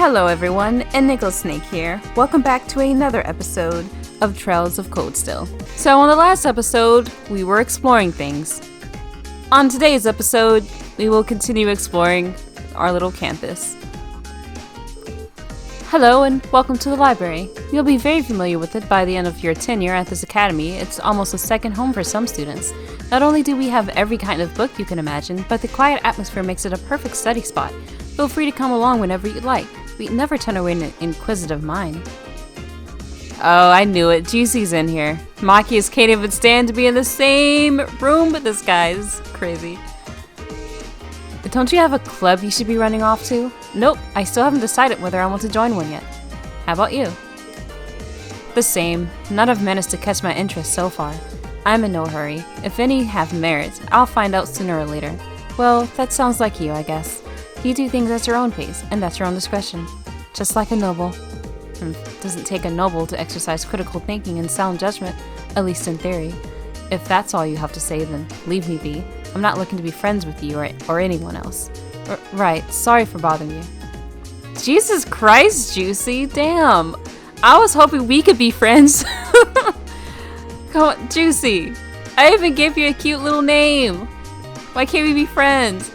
Hello everyone, Inigo Snake here. Welcome back to another episode of Trails of Codesteel. So on the last episode, we were exploring things. On today's episode, we will continue exploring our little campus. Hello and welcome to the library. You'll be very familiar with it by the end of your tenure at this academy. It's almost a second home for some students. Not only do we have every kind of book you can imagine, but the quiet atmosphere makes it a perfect study spot. Feel free to come along whenever you'd like. We never turn away an inquisitive mind. Oh, I knew it. Juicy's in here. Maki's can't even stand to be in the same room with this guy. This is crazy. Don't you have a club you should be running off to? Nope, I still haven't decided whether I want to join one yet. How about you? The same. None have managed to catch my interest so far. I'm in no hurry. If any have merit, I'll find out sooner or later. Well, that sounds like you, I guess. You do things at your own pace, and at your own discretion. Just like a noble. Doesn't take a noble to exercise critical thinking and sound judgment, at least in theory. If that's all you have to say, then leave me be. I'm not looking to be friends with you or anyone else. Right, sorry for bothering you. Jesus Christ, Juicy, damn. I was hoping we could be friends. Come on, Juicy. I even gave you a cute little name. Why can't we be friends?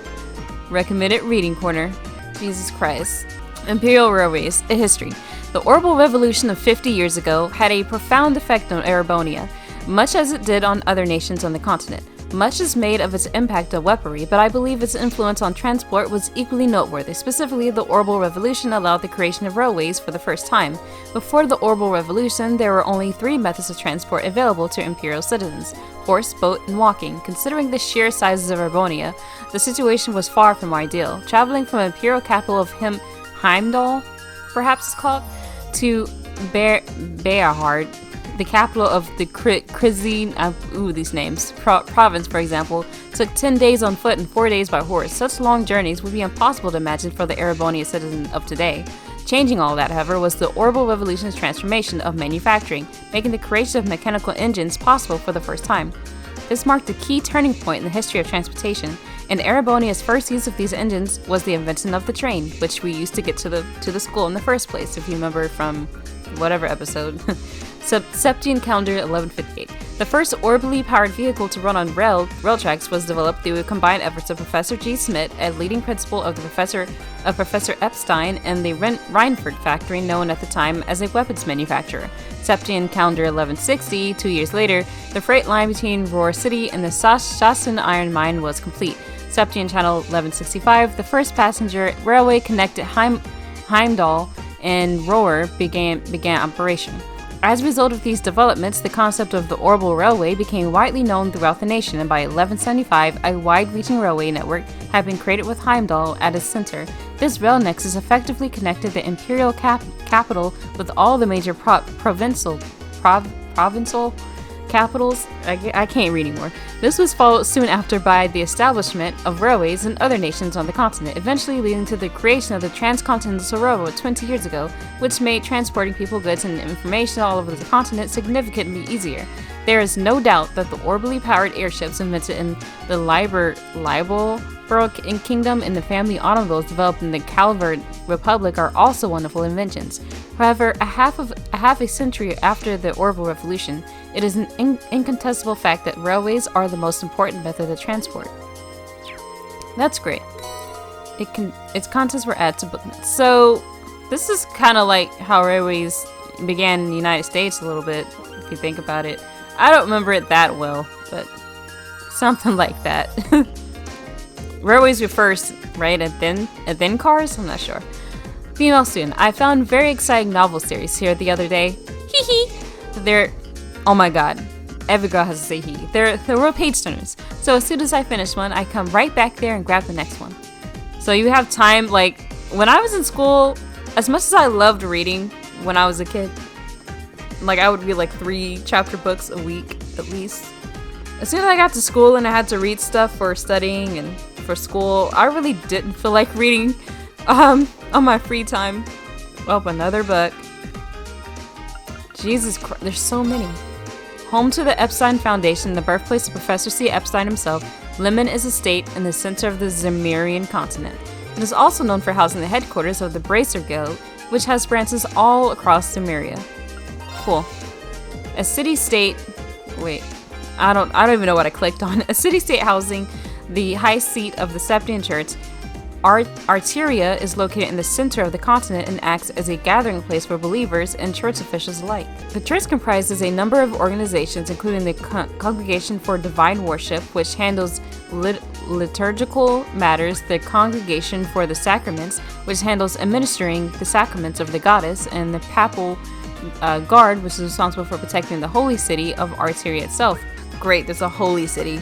Recommended Reading Corner. Jesus Christ. Imperial Railways, a history. The Orbital Revolution of 50 years ago had a profound effect on Erebonia, much as it did on other nations on the continent. Much is made of its impact on weaponry, but I believe its influence on transport was equally noteworthy. Specifically, the Orbital Revolution allowed the creation of railways for the first time. Before the Orbital Revolution, there were only 3 methods of transport available to Imperial citizens: horse, boat, and walking. Considering the sheer sizes of Erebonia, the situation was far from ideal. Traveling from Imperial capital of Heimdall, perhaps it's called, to Beahard, the capital of the Krizine, these names, province, for example, took 10 days on foot and 4 days by horse. Such long journeys would be impossible to imagine for the Erebonia citizen of today. Changing all that, however, was the Orbital Revolution's transformation of manufacturing, making the creation of mechanical engines possible for the first time. This marked a key turning point in the history of transportation, and Erebonia's first use of these engines was the invention of the train, which we used to get to the school in the first place, if you remember from whatever episode. Septian Calendar 1158. The first orbitally powered vehicle to run on rail tracks was developed through combined efforts of Professor G. Smith, a leading principal of Professor Epstein, and the Reinford factory, known at the time as a weapons manufacturer. Septian Calendar 1160. 2 years later, the freight line between Rohr City and the Shasun iron mine was complete. Septian Channel 1165. The first passenger railway connected Heimdall and Rohr began operation. As a result of these developments, the concept of the Orbital Railway became widely known throughout the nation, and by 1175, a wide-reaching railway network had been created with Heimdall at its center. This rail nexus effectively connected the imperial capital with all the major provincial capitals. I can't read anymore. This was followed soon after by the establishment of railways in other nations on the continent, eventually leading to the creation of the Transcontinental Railroad 20 years ago, which made transporting people, goods, and information all over the continent significantly easier. There is no doubt that the orbitally powered airships invented in the Liberal Kingdom and the family automobiles developed in the Calvert Republic are also wonderful inventions. However, a half a century after the Orbital Revolution, it is an incontestable fact that railways are the most important method of transport. That's great. Its contents were added to booknets. So this is kind of like how railways began in the United States a little bit, if you think about it. I don't remember it that well, but something like that. Railways were first, right? And then cars? I'm not sure. Female student. I found very exciting novel series here the other day. Hee hee. They're, oh my god. Every girl has to say hee. They're real page turners. So as soon as I finish one, I come right back there and grab the next one. So you have time, like, when I was in school, as much as I loved reading when I was a kid, like I would read like 3 chapter books a week at least. As soon as I got to school and I had to read stuff for studying and for school, I really didn't feel like reading on my free time. Oh, another book. Jesus Christ, there's so many. Home to the Epstein Foundation, the birthplace of Professor C. Epstein himself, Lemon is a state in the center of the Zemurian continent. It is also known for housing the headquarters of the Bracer Guild, which has branches all across Zemuria. Cool. A city-state... Wait. I don't even know what I clicked on. A city-state housing the high seat of the Septian Church. Arteria is located in the center of the continent and acts as a gathering place for believers and church officials alike. The church comprises a number of organizations, including the Congregation for Divine Worship, which handles liturgical matters, the Congregation for the Sacraments, which handles administering the sacraments of the goddess, and the Papal Guard, which is responsible for protecting the holy city of Arteria itself. Great, there's a holy city.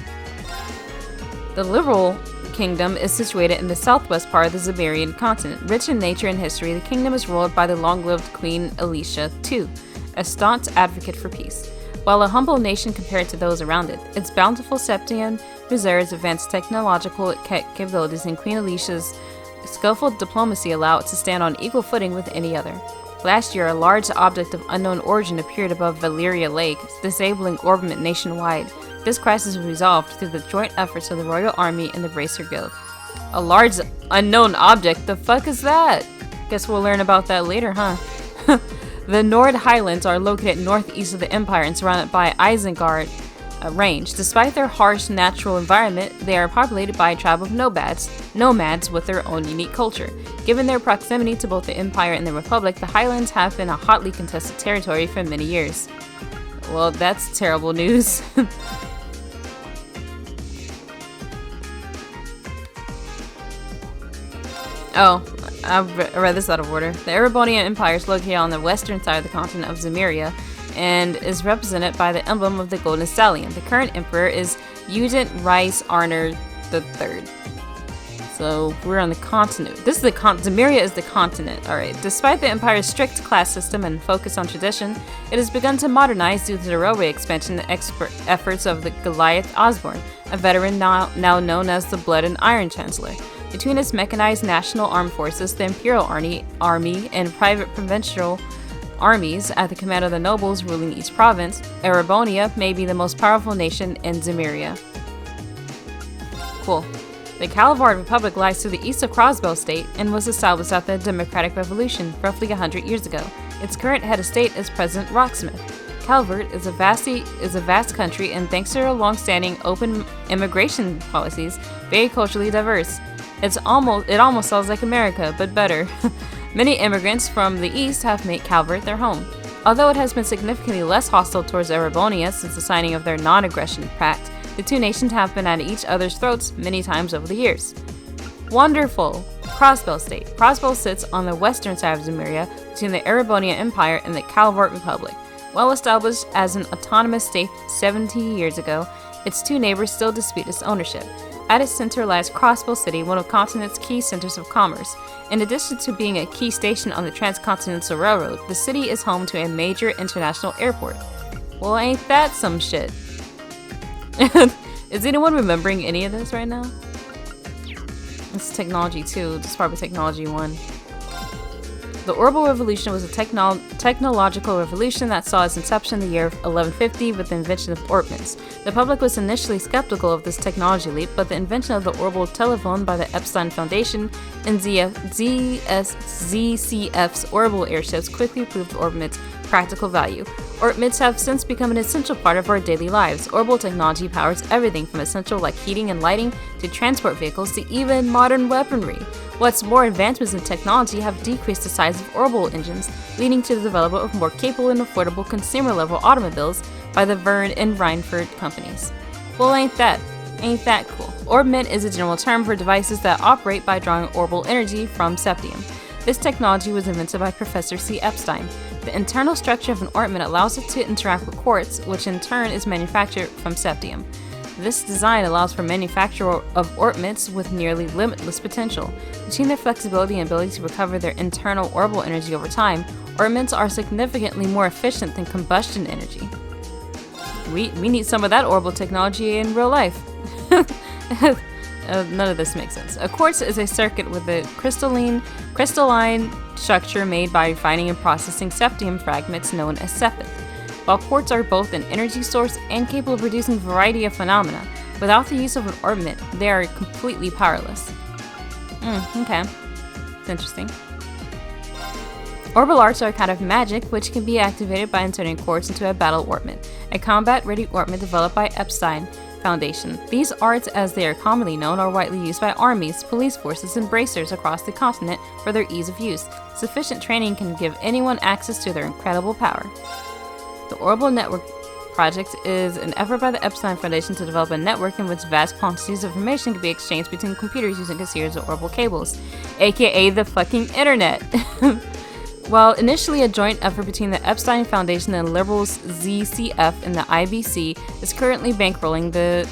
The Liberal Kingdom is situated in the southwest part of the Zemurian continent. Rich in nature and history, the kingdom is ruled by the long-lived Queen Alicia II, a staunch advocate for peace. While a humble nation compared to those around it, its bountiful Septian reserves advanced technological capabilities, and Queen Alicia's skillful diplomacy allow it to stand on equal footing with any other. Last year, a large object of unknown origin appeared above Valyria Lake, disabling orbment nationwide. This crisis was resolved through the joint efforts of the Royal Army and the Bracer Guild. A large unknown object? The fuck is that? Guess we'll learn about that later, huh? The Nord Highlands are located northeast of the Empire and surrounded by Isengard Range. Despite their harsh natural environment, they are populated by a tribe of nomads with their own unique culture. Given their proximity to both the Empire and the Republic, the Highlands have been a hotly contested territory for many years. Well, that's terrible news. Oh, I read this out of order. The Erebonian Empire is located on the western side of the continent of Zemuria and is represented by the emblem of the Golden Stallion. The current emperor is Eugent Rice Arner III. So we're on the continent. This is the Zemuria is the continent. Alright. Despite the empire's strict class system and focus on tradition, it has begun to modernize due to the railway expansion efforts of the Goliath Osborne, a veteran now known as the Blood and Iron Chancellor. Between its mechanized national armed forces, the Imperial Army, and private provincial armies at the command of the nobles ruling each province, Erebonia may be the most powerful nation in Zemuria. Cool. The Calvard Republic lies to the east of Crossbow State and was established after the Democratic Revolution, roughly 100 years ago. Its current head of state is President Rocksmith. Calvert is a vast country and, thanks to their long-standing open immigration policies, very culturally diverse. It almost sounds like America, but better. Many immigrants from the east have made Calvert their home. Although it has been significantly less hostile towards Erebonia since the signing of their non-aggression pact, the two nations have been at each other's throats many times over the years. Wonderful! Crossbow State. Crossbow sits on the western side of Zemuria, between the Erebonia Empire and the Calvert Republic. Well established as an autonomous state 70 years ago, its two neighbors still dispute its ownership. At its center lies Crossbow City, one of the continent's key centers of commerce. In addition to being a key station on the Transcontinental Railroad, the city is home to a major international airport. Well, ain't that some shit? Is anyone remembering any of this right now? It's technology 2, this is probably technology 1. The Orbital Revolution was a technological revolution that saw its inception in the year of 1150 with the invention of Ortmans. The public was initially skeptical of this technology leap, but the invention of the orbital telephone by the Epstein Foundation and ZCF's orbital airships quickly proved Ortmans' practical value. Ortmans have since become an essential part of our daily lives. Orbital technology powers everything from essential like heating and lighting to transport vehicles to even modern weaponry. What's more, advancements in technology have decreased the size of orbital engines, leading to the development of more capable and affordable consumer-level automobiles by the Verne and Reinford companies. Well, ain't that cool? Orbment is a general term for devices that operate by drawing orbital energy from septium. This technology was invented by Professor C. Epstein. The internal structure of an ornament allows it to interact with quartz, which in turn is manufactured from septium. This design allows for manufacture of ornaments with nearly limitless potential. Between their flexibility and ability to recover their internal orbital energy over time, ornaments are significantly more efficient than combustion energy. We need some of that orbital technology in real life. None of this makes sense. A quartz is a circuit with a crystalline structure made by refining and processing septium fragments known as sepith. While quartz are both an energy source and capable of producing a variety of phenomena, without the use of an ornament, they are completely powerless. Okay. It's interesting. Orbital arts are a kind of magic which can be activated by inserting quartz into a battle orbment, a combat-ready orbment developed by Epstein Foundation. These arts, as they are commonly known, are widely used by armies, police forces, and bracers across the continent for their ease of use. Sufficient training can give anyone access to their incredible power. The Orbital Network Project is an effort by the Epstein Foundation to develop a network in which vast quantities of information can be exchanged between computers using a series of orbital cables, aka the fucking internet. While initially a joint effort between the Epstein Foundation and Liberals ZCF and the IBC, is currently bankrolling the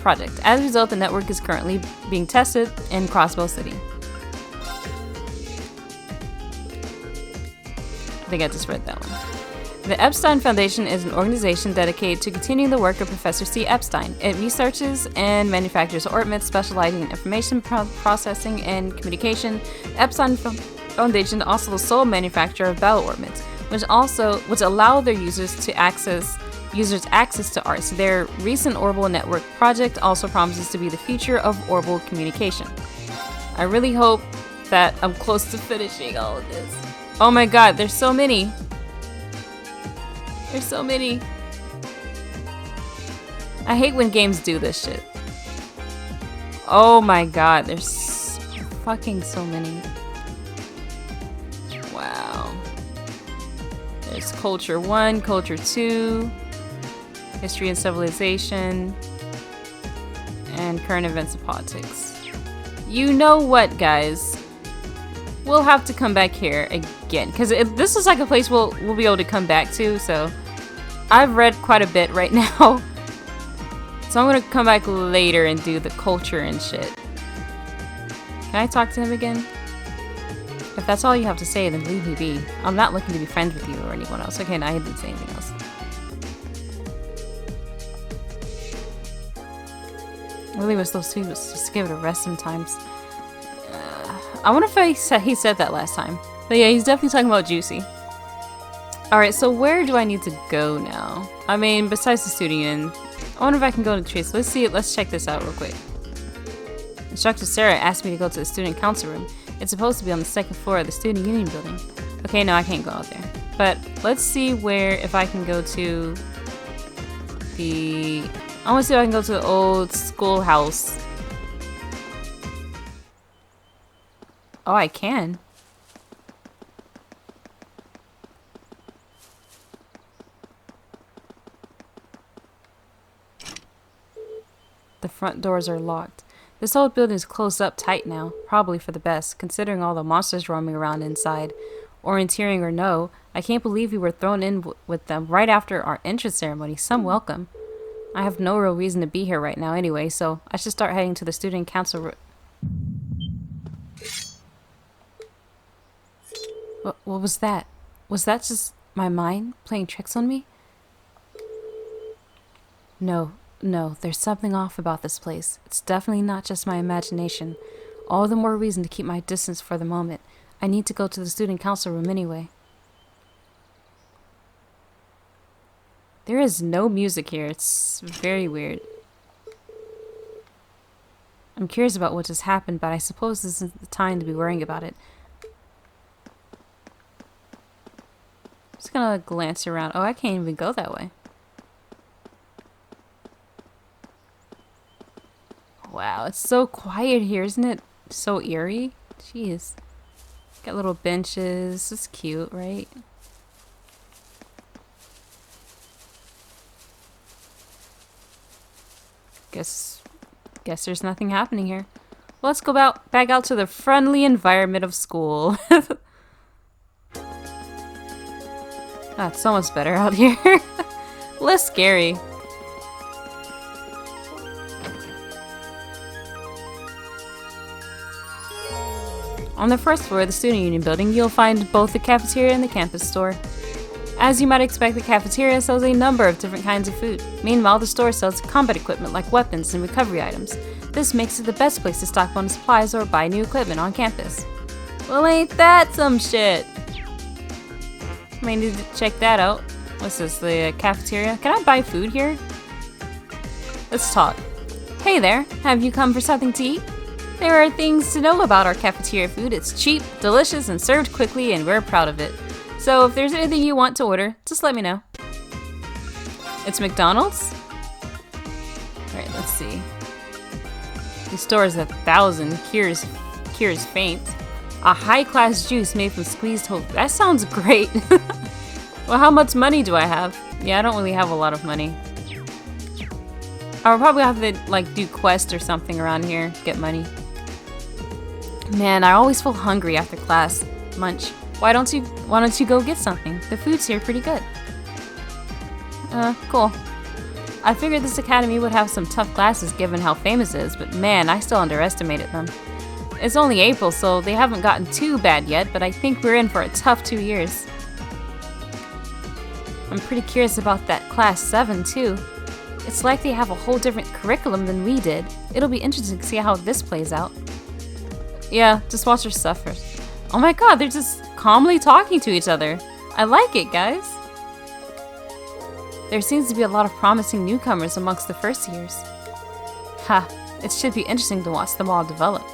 project. As a result, the network is currently being tested in Crossbow City. I think I just read that one. The Epstein Foundation is an organization dedicated to continuing the work of Professor C. Epstein. It researches and manufactures orbits specializing in information processing and communication. The Epstein Foundation is also the sole manufacturer of battle orbits, which allow their users access to arts. Their recent Orbital Network project also promises to be the future of orbital communication. I really hope that I'm close to finishing all of this. Oh my god, there's so many. There's so many. I hate when games do this shit. Oh my god, there's fucking so many. Wow. There's Culture 1, Culture 2, History and Civilization, and Current Events and Politics. You know what, guys? We'll have to come back here again, because this is like a place we'll be able to come back to, so I've read quite a bit right now. So I'm gonna come back later and do the culture and shit. Can I talk to him again? If that's all you have to say, then leave me be. I'm not looking to be friends with you or anyone else. Okay, no, I didn't say anything else. Really was supposed to just give it a rest sometimes. I wonder if he said that last time. But yeah, he's definitely talking about Juicy. Alright, so where do I need to go now? I mean, besides the student union, I wonder if I can go to the trees. Let's check this out real quick. Instructor Sarah asked me to go to the student council room. It's supposed to be on the second floor of the student union building. Okay, no, I can't go out there. But let's see if I can go to the... I want to see if I can go to the old schoolhouse. Oh, I can. The front doors are locked. This old building is closed up tight now, probably for the best, considering all the monsters roaming around inside. Orienteering or no, I can't believe we were thrown in with them right after our entrance ceremony. Some welcome. I have no real reason to be here right now anyway, so I should start heading to the student council room. What was that? Was that just my mind playing tricks on me? No, there's something off about this place. It's definitely not just my imagination. All the more reason to keep my distance for the moment. I need to go to the student council room anyway. There is no music here. It's very weird. I'm curious about what just happened, but I suppose this isn't the time to be worrying about it. I'm just gonna glance around. Oh, I can't even go that way. Wow, it's so quiet here, isn't it? So eerie. Jeez. Got little benches. It's cute, right? Guess there's nothing happening here. Well, let's go back out to the friendly environment of school. Ah, it's so much better out here. Less scary. On the first floor of the Student Union building, you'll find both the cafeteria and the campus store. As you might expect, the cafeteria sells a number of different kinds of food. Meanwhile, the store sells combat equipment like weapons and recovery items. This makes it the best place to stock bonus supplies or buy new equipment on campus. Well, ain't that some shit? I need to check that out. What's this, the cafeteria? Can I buy food here? Let's talk. Hey there, have you come for something to eat? There are things to know about our cafeteria food. It's cheap, delicious, and served quickly, and we're proud of it. So if there's anything you want to order, just let me know. It's McDonald's? Alright, let's see. The store is 1,000. Cures faint. A high-class juice made from squeezed whole. That sounds great. Well, how much money do I have? Yeah, I don't really have a lot of money. I'll probably have to, like, do quests or something around here. Get money. Man, I always feel hungry after class. Munch. Why don't you go get something? The food's here pretty good. Cool. I figured this academy would have some tough classes given how famous it is, but man, I still underestimated them. It's only April, so they haven't gotten too bad yet, but I think we're in for a tough 2 years. I'm pretty curious about that class 7 too. It's like they have a whole different curriculum than we did. It'll be interesting to see how this plays out. Yeah, just watch her suffer. Oh my god, they're just calmly talking to each other. I like it, guys. There seems to be a lot of promising newcomers amongst the first years. Ha, it should be interesting to watch them all develop.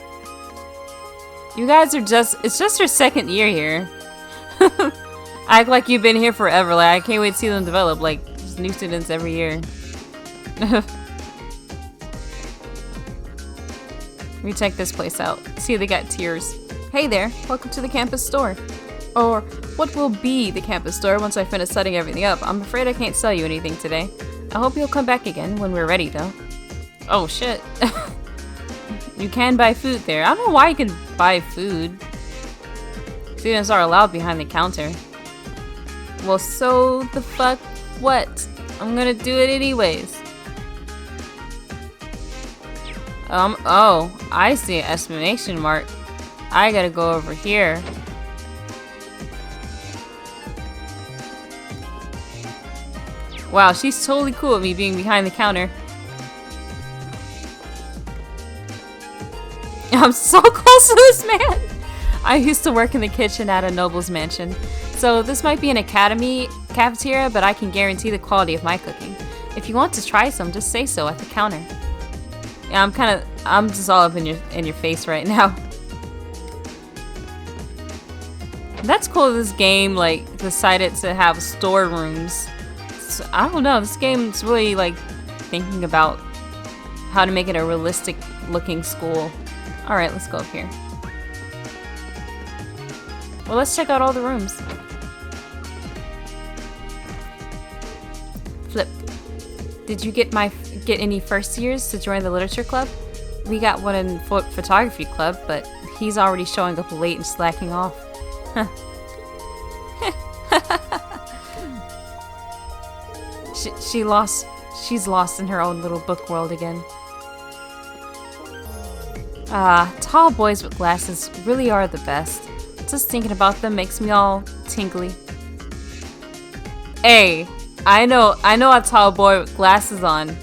You guys are it's just your second year here. Act like you've been here forever. Like, I can't wait to see them develop. Like, just new students every year. Let me check this place out. See, they got tiers. Hey there, welcome to the campus store. Or, what will be the campus store once I finish setting everything up. I'm afraid I can't sell you anything today. I hope you'll come back again when we're ready, though. Oh, shit. You can buy food there. I don't know why you can buy food. Students are allowed behind the counter. Well, so the fuck what? I'm gonna do it anyways. Oh, I see an exclamation mark. I gotta go over here. Wow, she's totally cool with me being behind the counter. I'm so close to this man! I used to work in the kitchen at a noble's mansion. So this might be an academy cafeteria, but I can guarantee the quality of my cooking. If you want to try some, just say so at the counter. Yeah, I'm just all up in your face right now. That's cool. This game like decided to have storerooms. So, I don't know. This game's really like thinking about how to make it a realistic looking school. All right, let's go up here. Well, let's check out all the rooms. Flip. Did you get any first years to join the literature club? We got one in photography club, but he's already showing up late and slacking off. Huh. She's lost in her own little book world again. Tall boys with glasses really are the best. Just thinking about them makes me all tingly. Hey, I know a tall boy with glasses on.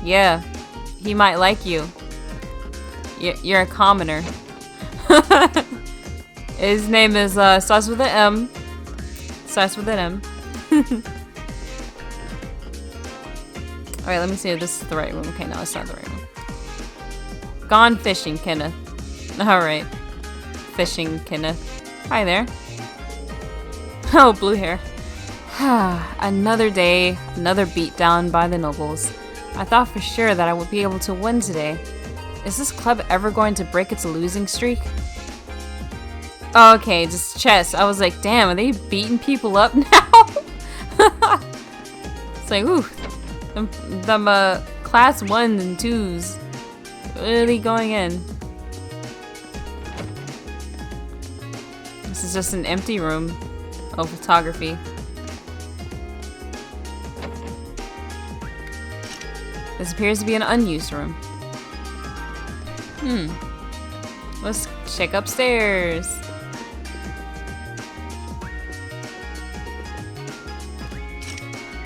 Yeah, he might like you. You're a commoner. His name is, starts with an M. Starts with an M. Alright, let me see if this is the right room. Okay, no, it's not the right room. Gone fishing, Kenneth. Alright. Fishing, Kenneth. Hi there. Oh, blue hair. Another day, another beatdown by the nobles. I thought for sure that I would be able to win today. Is this club ever going to break its losing streak? Okay, just chess. I was like, damn, are they beating people up now? It's like, ooh, them class 1s and 2s really going in. This is just an empty room of photography. This appears to be an unused room. Let's check upstairs.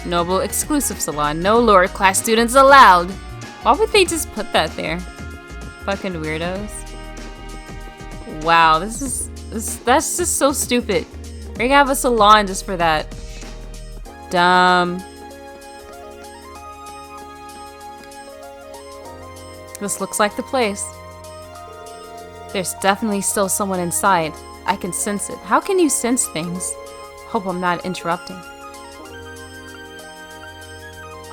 Noble exclusive salon. No lower class students allowed. Why would they just put that there? Fucking weirdos. Wow, that's just so stupid. We're gonna have a salon just for that. Dumb. This looks like the place. There's definitely still someone inside. I can sense it. How can you sense things? Hope I'm not interrupting.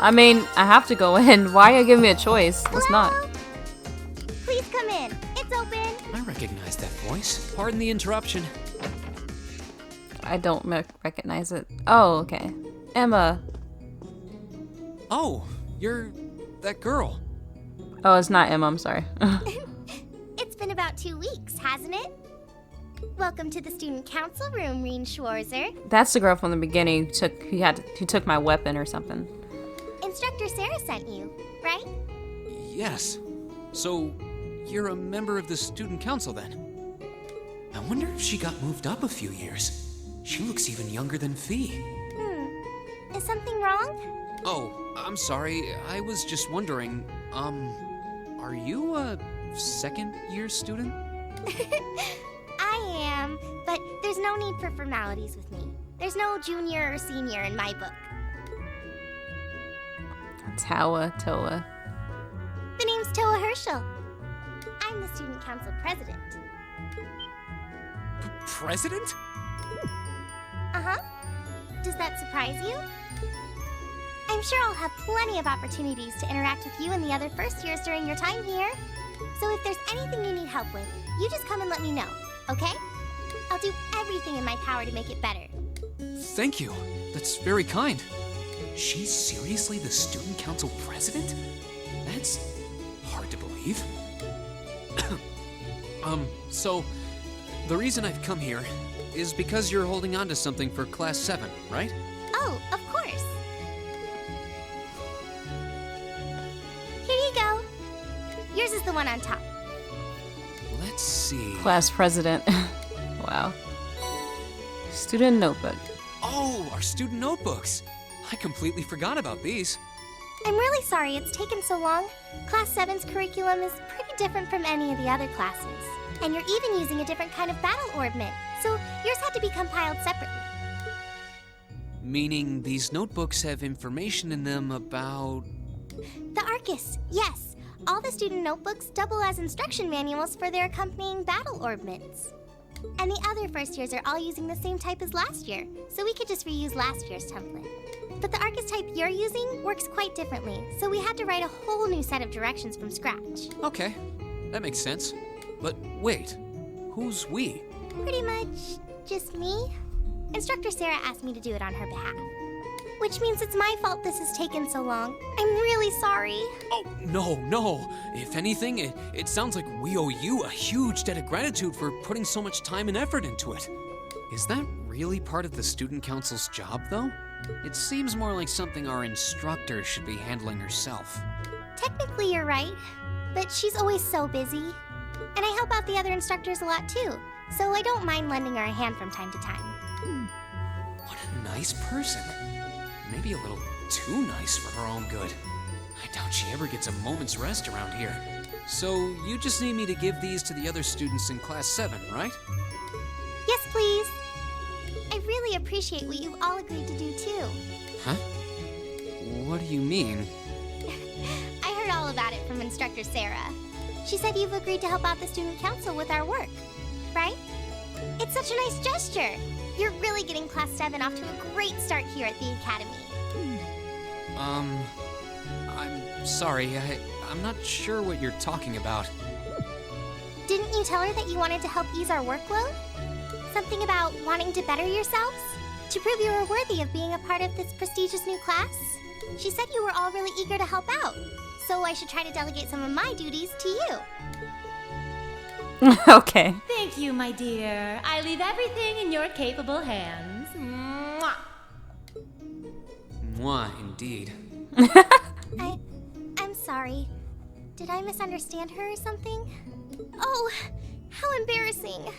I mean, I have to go in. Why are you giving me a choice? Let's not. Please come in. It's open. I recognize that voice. Pardon the interruption. I don't recognize it. Oh, okay. Emma. Oh, you're that girl. Oh, it's not Emma, I'm sorry. It's been about 2 weeks, hasn't it? Welcome to the student council room, Reen Schwarzer. That's the girl from the beginning who took my weapon or something. Instructor Sarah sent you, right? Yes. So, you're a member of the student council then? I wonder if she got moved up a few years. She looks even younger than Fee. Is something wrong? Oh, I'm sorry. I was just wondering, are you a second-year student? I am, but there's no need for formalities with me. There's no junior or senior in my book. Toa. The name's Toa Herschel. I'm the student council president. President? Uh-huh. Does that surprise you? I'm sure I'll have plenty of opportunities to interact with you and the other first years during your time here. So if there's anything you need help with, you just come and let me know, okay? I'll do everything in my power to make it better. Thank you. That's very kind. She's seriously the student council president? That's hard to believe. So, the reason I've come here is because you're holding on to something for Class 7, right? Oh, of course. Here you go. Yours is the one on top. Let's see. Class president. Wow. Student notebook. Oh, our student notebooks. I completely forgot about these. I'm really sorry it's taken so long. Class 7's curriculum is pretty different from any of the other classes. And you're even using a different kind of battle orbment, so yours had to be compiled separately. Meaning these notebooks have information in them about... The Arcus, yes. All the student notebooks double as instruction manuals for their accompanying battle orbments. And the other first years are all using the same type as last year, so we could just reuse last year's template. But the Arcus type you're using works quite differently, so we had to write a whole new set of directions from scratch. Okay, that makes sense. But wait, who's we? Pretty much just me. Instructor Sarah asked me to do it on her behalf. Which means it's my fault this has taken so long. I'm really sorry. Oh, no. If anything, it sounds like we owe you a huge debt of gratitude for putting so much time and effort into it. Is that really part of the student council's job, though? It seems more like something our instructor should be handling herself. Technically, you're right, but she's always so busy. And I help out the other instructors a lot, too, so I don't mind lending her a hand from time to time. What a nice person. Maybe a little too nice for her own good. I doubt she ever gets a moment's rest around here. So, you just need me to give these to the other students in Class 7, right? Yes, please. I really appreciate what you've all agreed to do, too. Huh? What do you mean? I heard all about it from Instructor Sarah. She said you've agreed to help out the student council with our work, right? It's such a nice gesture. You're really getting Class 7 off to a great start here at the Academy. I'm sorry, I'm not sure what you're talking about. Didn't you tell her that you wanted to help ease our workload? Something about wanting to better yourselves? To prove you were worthy of being a part of this prestigious new class? She said you were all really eager to help out, so I should try to delegate some of my duties to you. Okay. Thank you, my dear. I leave everything in your capable hands. Mwah. Mwah, indeed. I'm sorry. Did I misunderstand her or something? Oh, how embarrassing.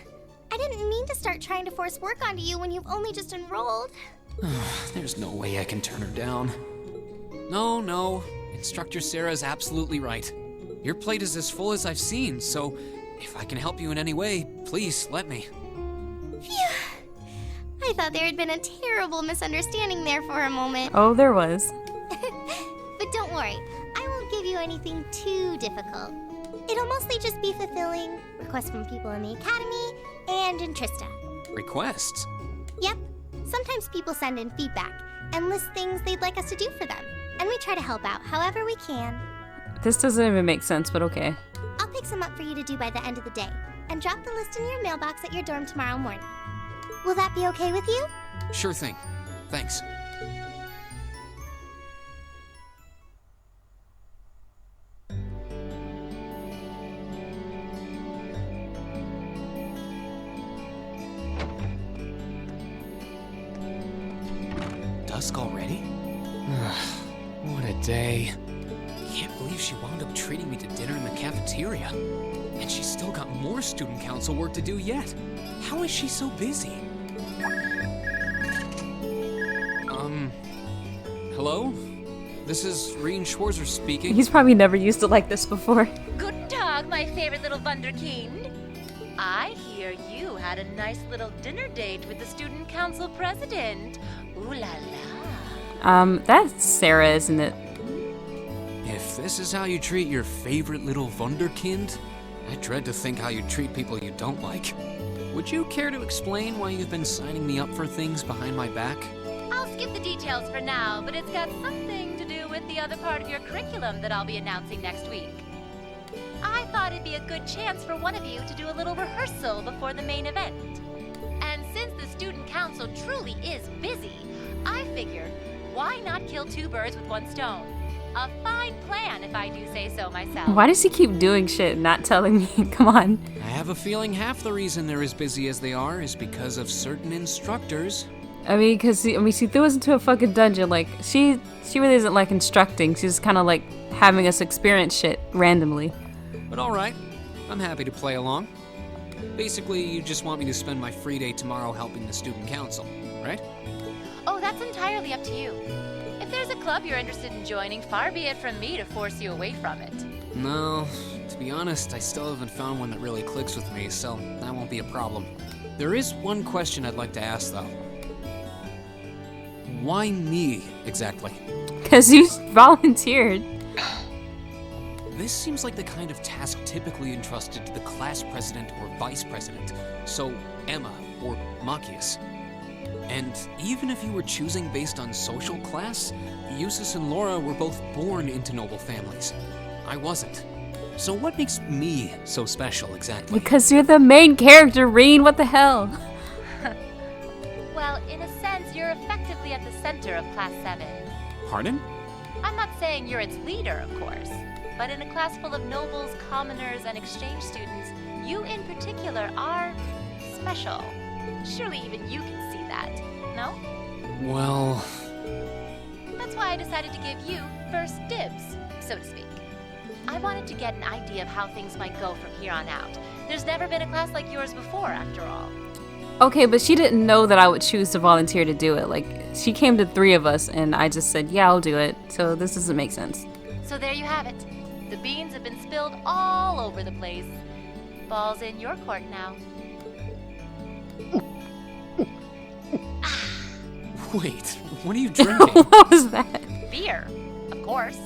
I didn't mean to start trying to force work onto you when you've only just enrolled. There's no way I can turn her down. No. Instructor Sarah's absolutely right. Your plate is as full as I've seen, so if I can help you in any way, please let me. Phew. I thought there had been a terrible misunderstanding there for a moment. Oh, there was. But don't worry, I won't give you anything too difficult. It'll mostly just be fulfilling requests from people in the academy and in Trista. Requests? Yep. Sometimes people send in feedback and list things they'd like us to do for them. And we try to help out however we can. This doesn't even make sense, but okay. I'll pick some up for you to do by the end of the day and drop the list in your mailbox at your dorm tomorrow morning. Will that be okay with you? Sure thing. Thanks. Dusk already? What a day. Can't believe she wound up treating me to dinner in the cafeteria. And she's still got more student council work to do yet. How is she so busy? Hello? This is Reen Schwarzer speaking. He's probably never used it like this before. Guten Tag, my favorite little Wunderkind. I hear you had a nice little dinner date with the student council president. Ooh la la. That's Sarah, isn't it? If this is how you treat your favorite little Wunderkind, I dread to think how you treat people you don't like. Would you care to explain why you've been signing me up for things behind my back? I'll skip the details for now, but it's got something to do with the other part of your curriculum that I'll be announcing next week. I thought it'd be a good chance for one of you to do a little rehearsal before the main event. And since the student council truly is busy, I figured, why not kill two birds with one stone? A fine plan, if I do say so myself. Why does he keep doing shit and not telling me? Come on. I have a feeling half the reason they're as busy as they are is because of certain instructors. I mean, she threw us into a fucking dungeon. Like, she really isn't, like, instructing. She's kind of, like, having us experience shit randomly. But alright, I'm happy to play along. Basically, you just want me to spend my free day tomorrow helping the student council, right? Oh, that's entirely up to you. If there's a club you're interested in joining, far be it from me to force you away from it. No, to be honest, I still haven't found one that really clicks with me, so that won't be a problem. There is one question I'd like to ask, though. Why me, exactly? Because you volunteered. This seems like the kind of task typically entrusted to the class president or vice president, so Emma or Machias. And even if you were choosing based on social class, Eustace and Laura were both born into noble families. I wasn't. So what makes me so special, exactly? Because you're the main character, Reen. What the hell? Well, in a sense, you're effectively at the center of Class 7. Pardon? I'm not saying you're its leader, of course, but in a class full of nobles, commoners, and exchange students, you in particular are special. Surely even you can see that, no? Well... That's why I decided to give you first dibs, so to speak. I wanted to get an idea of how things might go from here on out. There's never been a class like yours before, after all. Okay, but she didn't know that I would choose to volunteer to do it. Like, she came to 3 of us, and I just said, yeah, I'll do it. So this doesn't make sense. So there you have it. The beans have been spilled all over the place. Ball's in your court now. Wait, what are you drinking? What was that? Beer, of course.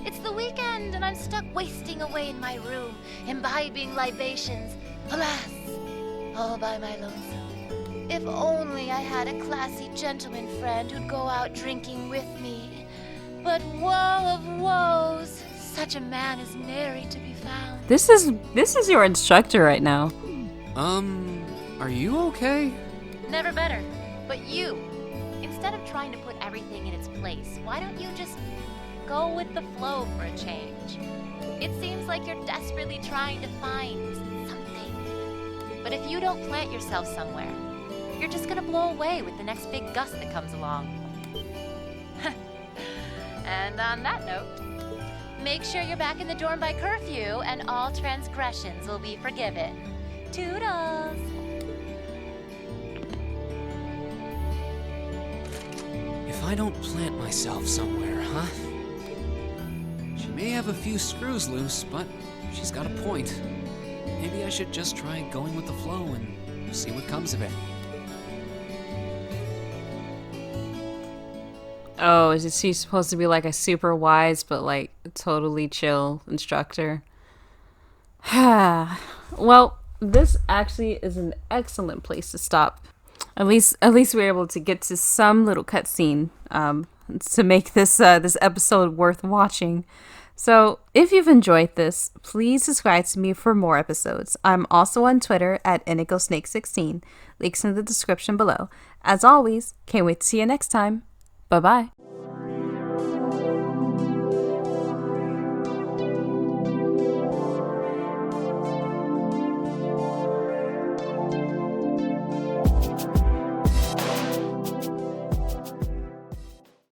It's the weekend, and I'm stuck wasting away in my room, imbibing libations. Alas, all by my lonesome. If only I had a classy gentleman friend who'd go out drinking with me. But woe of woes, such a man is nary to be found. This is your instructor right now. Are you okay? Never better. But you, instead of trying to put everything in its place, why don't you just go with the flow for a change? It seems like you're desperately trying to find something. But if you don't plant yourself somewhere, you're just gonna blow away with the next big gust that comes along. And on that note, make sure you're back in the dorm by curfew and all transgressions will be forgiven. Toodles! If I don't plant myself somewhere, huh? She may have a few screws loose, but she's got a point. Maybe I should just try going with the flow and see what comes of it. Oh, is she supposed to be like a super wise but like totally chill instructor? Well, this actually is an excellent place to stop. At least we're able to get to some little cutscene to make this episode worth watching. So, if you've enjoyed this, please subscribe to me for more episodes. I'm also on Twitter at IndigoSnake16. Links in the description below. As always, can't wait to see you next time. Bye-bye.